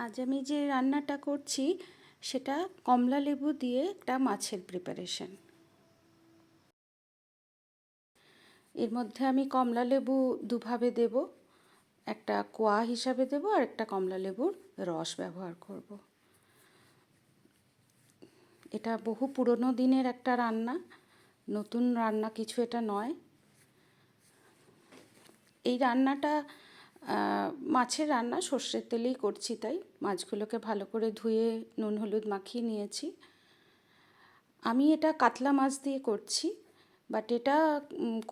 আজ আমি যে রান্নাটা করছি সেটা কমলা লেবু দিয়ে একটা মাছের প্রিপারেশন। এর মধ্যে আমি কমলা লেবু দুভাবে দেব, একটা কোয়া হিসাবে দেব আর একটা কমলা লেবুর রস ব্যবহার করব। এটা বহু পুরনো দিনের একটা রান্না, নতুন রান্না কিছু এটা নয়। এই রান্নাটা মাছের রান্না, সর্ষের তেলেই করছি, তাই মাছগুলোকে ভালো করে ধুয়ে নুন হলুদ মাখিয়ে নিয়েছি। আমি এটা কাতলা মাছ দিয়ে করছি, বাট এটা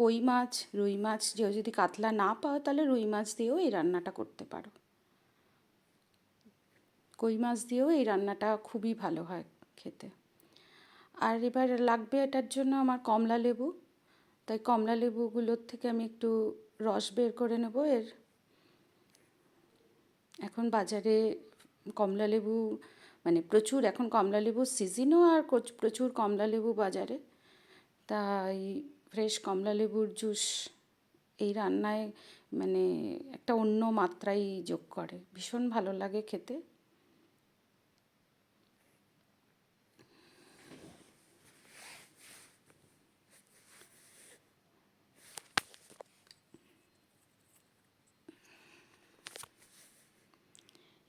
কই মাছ, রুই মাছ, যদি কাতলা না পাও তাহলে রুই মাছ দিয়েও এই রান্নাটা করতে পারো। কই মাছ দিয়েও এই রান্নাটা খুবই ভালো হয় খেতে। আর এবার লাগবে এটার জন্য আমার কমলা লেবু, তাই কমলা লেবুগুলোর থেকে আমি একটু রস বের করে নেব এর। এখন বাজারে কমলা লেবু প্রচুর, এখন কমলা লেবুর সিজনও, আর প্রচুর কমলা লেবু বাজারে। তাই ফ্রেশ কমলা লেবুর জুস এই রান্নায় একটা অন্য মাত্রাই যোগ করে, ভীষণ ভালো লাগে খেতে।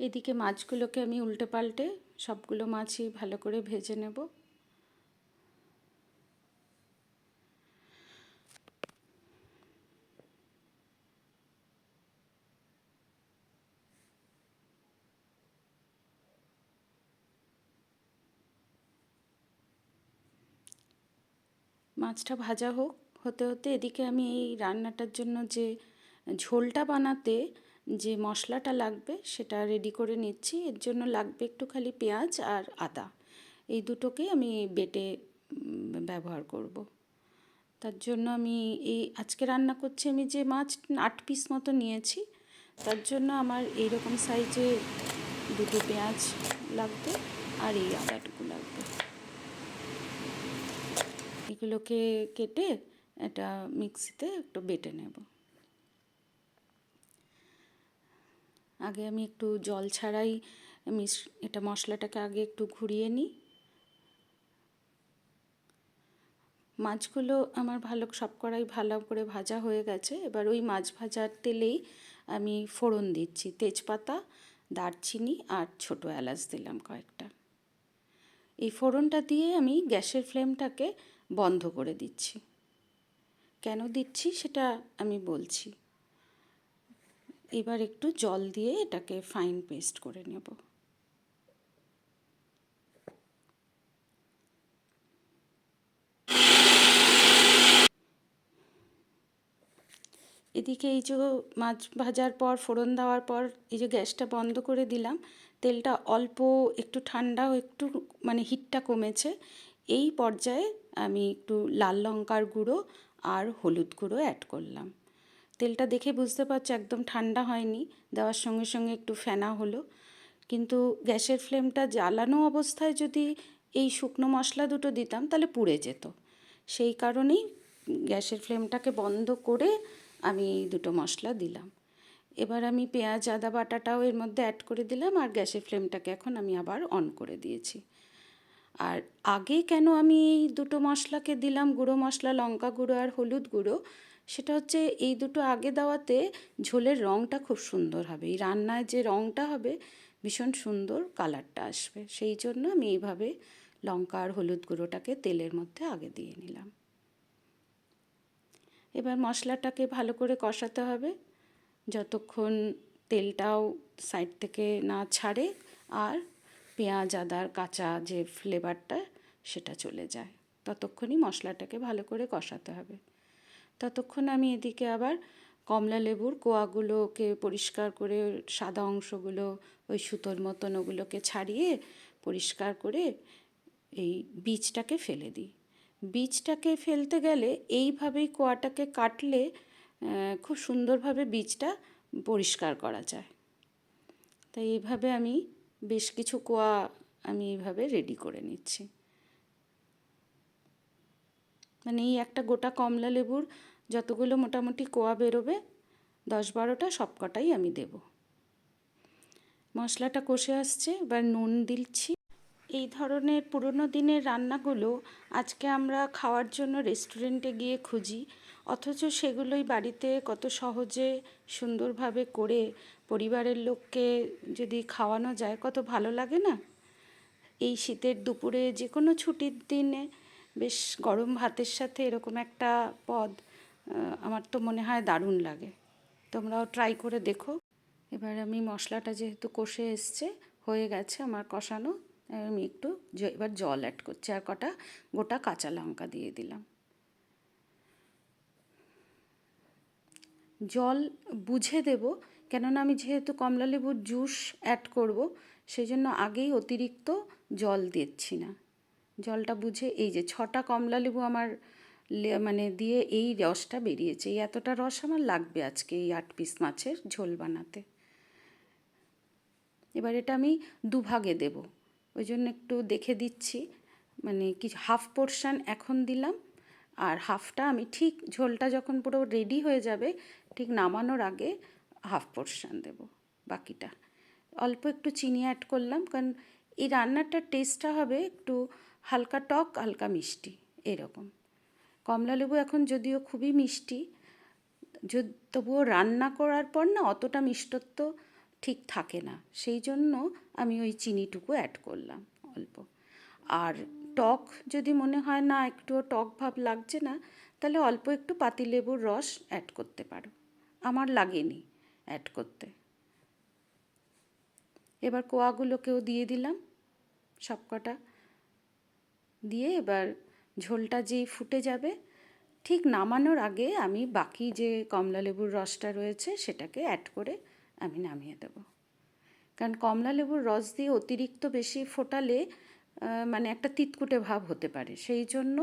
এদিকে মাছগুলোকে আমি উল্টে পাল্টে সবগুলো মাছই ভালো করে ভেজে নেব। মাছটা ভাজা হতে হতে এদিকে আমি এই রান্নাটার জন্য যে ঝোলটা বানাতে যে মশলাটা লাগবে সেটা রেডি করে নিচ্ছি। এর জন্য লাগবে একটু খালি পেঁয়াজ আর আদা, এই দুটোকেই আমি বেটে ব্যবহার করব। তার জন্য আমি আজকে রান্না করছি, আমি যে মাছ 8 পিস মতো নিয়েছি, তার জন্য আমার এইরকম সাইজে দুটো পেঁয়াজ লাগবে আর এই আদাটুকু লাগবে। এগুলোকে কেটে এটা মিক্সিতে একটু বেটে নেব। আগে আমি একটু জল ছাড়াই এটা মশলাটাকে আগে একটু ঘুরিয়ে নিই। মাছগুলো আমার সব কড়াই ভালো করে ভাজা হয়ে গেছে। এবার ওই মাছ ভাজার তেলেই আমি ফোড়ন দিচ্ছি, তেজপাতা, দারচিনি আর ছোটো এলাচ দিলাম কয়েকটা। এই ফোড়নটা দিয়ে আমি গ্যাসের ফ্লেমটাকে বন্ধ করে দিচ্ছি। কেন দিচ্ছি সেটা আমি বলছি। এবার একটু জল দিয়ে এটাকে ফাইন পেস্ট করে নেব। এদিকে এই যে মাছ ভাজার পর, ফোড়ন দেওয়ার পর এই যে গ্যাসটা বন্ধ করে দিলাম, তেলটা অল্প একটু ঠান্ডাও, একটু হিটটা কমেছে। এই পর্যায়ে আমি একটু লাল লঙ্কার গুঁড়ো আর হলুদ গুঁড়ো অ্যাড করলাম। তেলটা দেখে বুঝতে পারছো একদম ঠান্ডা হয়নি, দেওয়ার সঙ্গে সঙ্গে একটু ফেনা হলো। কিন্তু গ্যাসের ফ্লেমটা জ্বালানো অবস্থায় যদি এই শুকনো মশলা দুটো দিতাম তাহলে পুড়ে যেত। সেই কারণেই গ্যাসের ফ্লেমটাকে বন্ধ করে আমি দুটো মশলা দিলাম। এবার আমি পেঁয়াজ আদা বাটাটাও এর মধ্যে অ্যাড করে দিলাম, আর গ্যাসের ফ্লেমটাকে এখন আমি আবার অন করে দিয়েছি। আর আগে কেন আমি এই দুটো মশলাকে দিলাম, গুঁড়ো মশলা, লঙ্কা গুঁড়ো আর হলুদ গুঁড়ো, সেটা হচ্ছে এই দুটো আগে দেওয়াতে ঝোলের রঙটা খুব সুন্দর হবে, এই রান্নায় যে রঙটা হবে ভীষণ সুন্দর কালারটা আসবে। সেই জন্য আমি এইভাবে লঙ্কা আর হলুদ গুঁড়োটাকে তেলের মধ্যে আগে দিয়ে নিলাম। এবার মশলাটাকে ভালো করে কষাতে হবে যতক্ষণ তেলটাও সাইড থেকে না ছাড়ে আর পেঁয়াজ আদার কাঁচা যে ফ্লেভারটা সেটা চলে যায়, ততক্ষণই মশলাটাকে ভালো করে কষাতে হবে। ততক্ষণ আমি এদিকে আবার কমলা লেবুর কোয়াগুলোকে পরিষ্কার করে, সাদা অংশগুলো ওই সুতোর মতন ওগুলোকে ছাড়িয়ে পরিষ্কার করে এই বীজটাকে ফেলে দিই। বীজটাকে ফেলতে গেলে এইভাবেই কোয়াটাকে কাটলে খুব সুন্দরভাবে বীজটা পরিষ্কার করা যায়। তাই এইভাবে আমি বেশ কিছু কোয়া আমি এইভাবে রেডি করে নিচ্ছি। এই একটা গোটা কমলা লেবুর যতগুলো মোটামুটি কোয়া বেরোবে 10-12টা সব কটাই আমি দেব। মশলাটা কষে আসছে, এবার নুন দিচ্ছি। এই ধরনের পুরনো দিনের রান্নাগুলো আজকে আমরা খাওয়ার জন্য রেস্টুরেন্টে গিয়ে খুঁজি, অথচ সেগুলোই বাড়িতে কত সহজে সুন্দরভাবে করে পরিবারের লোককে যদি খাওয়ানো যায় কত ভালো লাগে না। এই শীতের দুপুরে যে কোনো ছুটির দিনে বেশ গরম ভাতের সাথে এরকম একটা পদ আমার তো মনে হয় দারুণ লাগে। তোমরাও ট্রাই করে দেখো। এবার আমি মশলাটা যেহেতু কষে এসছে, হয়ে গেছে আমার কষানো, আমি একটু এবার জল অ্যাড করছি আর কটা গোটা কাঁচা লঙ্কা দিয়ে দিলাম। জল বুঝে দেব, কেননা আমি যেহেতু কমলালেবুর জুস অ্যাড করব, সেই জন্য আগেই অতিরিক্ত জল দিচ্ছি না। জলটা বুঝে, এই যে 6টা কমলালেবু আমার মানে দিয়ে এই রসটা বেরিয়েছে, এই এতটা রস আমার লাগবে আজকে এই 8 পিস মাছের ঝোল বানাতে। এবার এটা আমি দুভাগে দেব, ওই জন্য একটু দেখে দিচ্ছি, মানে কিছু হাফ পোর্শান এখন দিলাম, আর হাফটা আমি ঠিক ঝোলটা যখন পুরো রেডি হয়ে যাবে ঠিক নামানোর আগে হাফ পোর্শান দেব বাকিটা। অল্প একটু চিনি অ্যাড করলাম, কারণ এই রান্নাটার টেস্টটা হবে একটু হালকা টক হালকা মিষ্টি এরকম। কমলালেবু এখন যদিও খুবই মিষ্টি, তবুও রান্না করার পর না অতটা মিষ্টত্ব ঠিক থাকে না, সেই জন্য আমি ওই চিনিটুকু অ্যাড করলাম অল্প। আর টক যদি মনে হয় না একটুও টক ভাব লাগছে না, তাহলে অল্প একটু পাতিলেবুর রস অ্যাড করতে পারো, আমার লাগেনি অ্যাড করতে। এবার কোয়াগুলোকেও দিয়ে দিলাম সবকটা, দিয়ে এবার ঝোলটা যেই ফুটে যাবে ঠিক নামানোর আগে আমি বাকি যে কমলালেবুর রসটা রয়েছে সেটাকে অ্যাড করে আমি নামিয়ে দেব। কারণ কমলালেবুর রস দিয়ে অতিরিক্ত বেশি ফোটালে মানে একটা তিতকুটে ভাব হতে পারে, সেই জন্য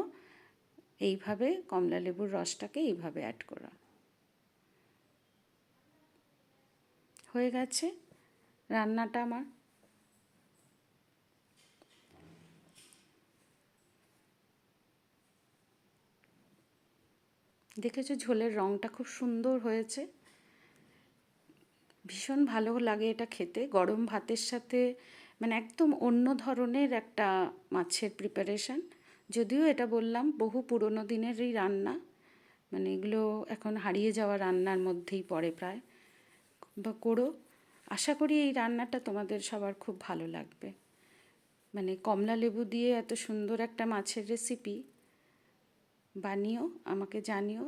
এইভাবে কমলালেবুর রসটাকে এইভাবে অ্যাড করা। হয়ে গেছে রান্নাটা আমার। দেখেছো ঝোলের রঙটা খুব সুন্দর হয়েছে, ভীষণ ভালো লাগে এটা খেতে গরম ভাতের সাথে, মানে একদম অন্য ধরনের একটা মাছের প্রিপারেশান। যদিও এটা বললাম বহু পুরনো দিনেরই রান্না, মানে এগুলো এখন হারিয়ে যাওয়া রান্নার মধ্যেই পড়ে প্রায়, বা করো। আশা করি এই রান্নাটা তোমাদের সবার খুব ভালো লাগবে। মানে কমলা লেবু দিয়ে এত সুন্দর একটা মাছের রেসিপি বানিও, আমাকে জানিও।